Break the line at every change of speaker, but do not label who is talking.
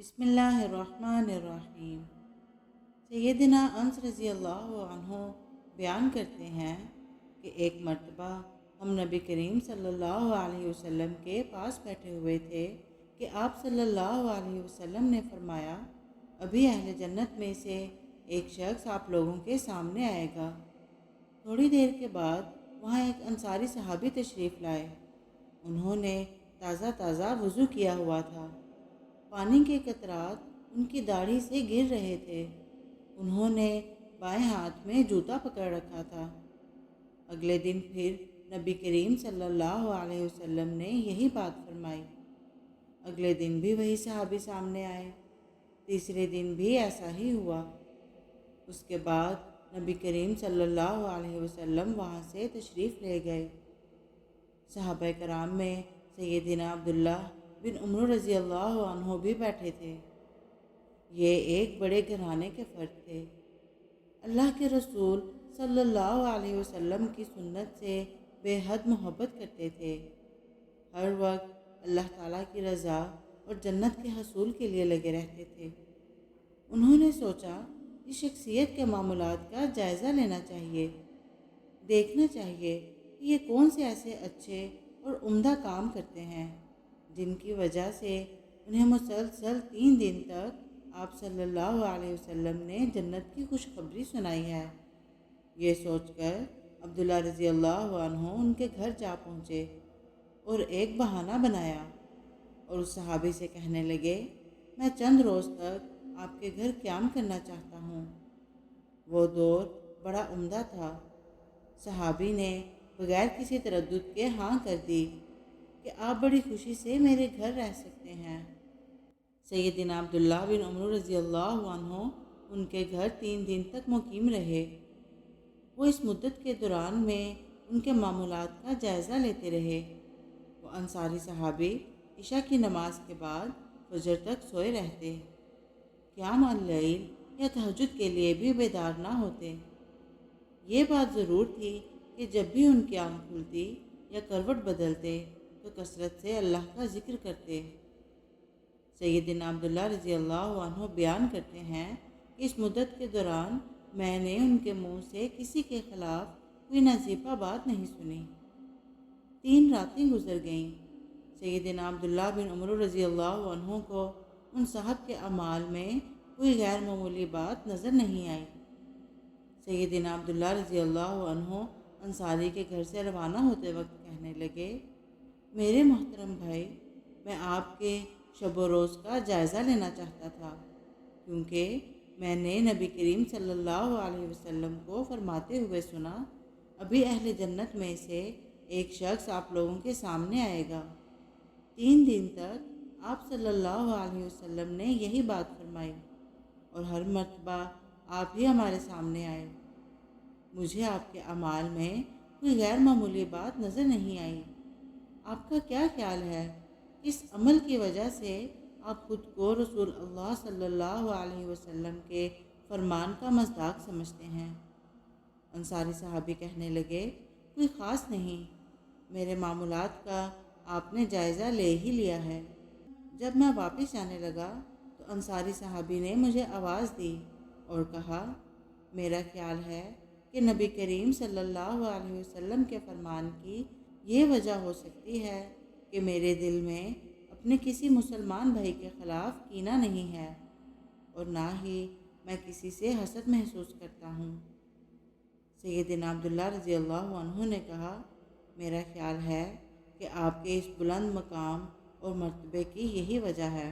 बिस्मिल्लाहिर्रहमानिर्रहीम। सैयदना अनस रज़ी अल्लाह अन्हु बयान करते हैं कि एक मर्तबा हम नबी करीम सल्लल्लाहु अलैहि वसल्लम के पास बैठे हुए थे कि आप सल्लल्लाहु अलैहि वसल्लम ने फरमाया, अभी अहले जन्नत में से एक शख्स आप लोगों के सामने आएगा। थोड़ी देर के बाद वहाँ एक अंसारी सहाबी तशरीफ़ लाए। उन्होंने ताज़ा ताज़ा वज़ू किया हुआ था। पानी के कतरात उनकी दाढ़ी से गिर रहे थे। उन्होंने बाएं हाथ में जूता पकड़ रखा था। अगले दिन फिर नबी करीम सल्लल्लाहु अलैहि वसल्लम ने यही बात फरमाई। अगले दिन भी वही सहाबी सामने आए। तीसरे दिन भी ऐसा ही हुआ। उसके बाद नबी करीम सल्लल्लाहु अलैहि वसल्लम वहाँ से तशरीफ़ ले गए। सहाबा कराम में सैयदना अब्दुल्लाह बिन उमर रज़ी अल्लाह अन्हु भी बैठे थे। ये एक बड़े घराने के फ़र्द थे। अल्लाह के रसूल सल्लल्लाहु अलैहि वसल्लम की सुन्नत से बेहद मोहब्बत करते थे। हर वक्त अल्लाह ताला की रज़ा और जन्नत के हसूल के लिए लगे रहते थे। उन्होंने सोचा, इस शख्सियत के मामूलात का जायज़ा लेना चाहिए। देखना चाहिए कि ये कौन से ऐसे अच्छे और उम्दा काम करते हैं जिनकी वजह से उन्हें मुसलसल 3 दिन तक आप सल्लल्लाहु अलैहि वसल्लम ने जन्नत की खुशखबरी सुनाई है। ये सोचकर अब्दुल्ला रज़ी अल्लाह अन्हु उनके घर जा पहुँचे और एक बहाना बनाया और उस सहाबी से कहने लगे, मैं चंद रोज़ तक आपके घर क़याम करना चाहता हूँ। वो दौर बड़ा उम्दा था। सहाबी ने बगैर किसी तरद्दुद के हाँ कर दी कि आप बड़ी खुशी से मेरे घर रह सकते हैं। सैयदना अब्दुल्ला बिन उमर रज़ी अल्लाह अन्हु उनके घर 3 दिन तक मुकीम रहे। वो इस मुद्दत के दौरान में उनके मामूलात का जायज़ा लेते रहे। वो अंसारी सहाबी इशा की नमाज के बाद फजर तक सोए रहते, क़याम अल-लैल या तहज्जुद के लिए भी बेदार ना होते। ये बात ज़रूर थी कि जब भी उनकी आँख खुलती या करवट बदलते तो कसरत से अल्लाह का ज़िक्र करते। सैयदना अब्दुल्ला रज़ी अल्लाह अन्हु बयान करते हैं कि इस मुद्दत के दौरान मैंने उनके मुँह से किसी के ख़िलाफ़ कोई नज़ीफ़ा बात नहीं सुनी। 3 रातें गुजर गईं। सैयदना अब्दुल्ला बिन उमर रज़ी अल्लाह अन्हु को उन साहब के अमाल में कोई गैर मामूली बात नज़र नहीं आई। सैयदना अब्दुल्ला रज़ी अल्लाह अन्हु अंसारी के घर से रवाना होते वक्त कहने लगे, मेरे मोहतरम भाई, मैं आपके शब व रोज़ का जायज़ा लेना चाहता था, क्योंकि मैंने नबी करीम सल्लल्लाहु अलैहि वसल्लम को फरमाते हुए सुना, अभी अहले जन्नत में से एक शख्स आप लोगों के सामने आएगा। 3 दिन तक आप सल्लल्लाहु अलैहि वसल्लम ने यही बात फरमाई और हर मर्तबा आप ही हमारे सामने आए। मुझे आपके अमाल में कोई गैर मामूली बात नज़र नहीं आई। आपका क्या ख्याल है, किस अमल की वजह से आप खुद को रसूल अल्लाह सल्लल्लाहु अलैहि वसल्लम के फरमान का मज़दाक समझते हैं? अंसारी सहाबी कहने लगे, कोई ख़ास नहीं, मेरे मामूलात का आपने जायज़ा ले ही लिया है। जब मैं वापस आने लगा तो अंसारी सहाबी ने मुझे आवाज़ दी और कहा, मेरा ख्याल है कि नबी करीम सल्लल्लाहु अलैहि वसल्लम के फरमान की ये वजह हो सकती है कि मेरे दिल में अपने किसी मुसलमान भाई के ख़िलाफ़ कीना नहीं है और ना ही मैं किसी से हसद महसूस करता हूँ। सैयदना अब्दुल्ला रज़ी अल्लाह अन्हु ने कहा, मेरा ख्याल है कि आपके इस बुलंद मकाम और मर्तबे की यही वजह है।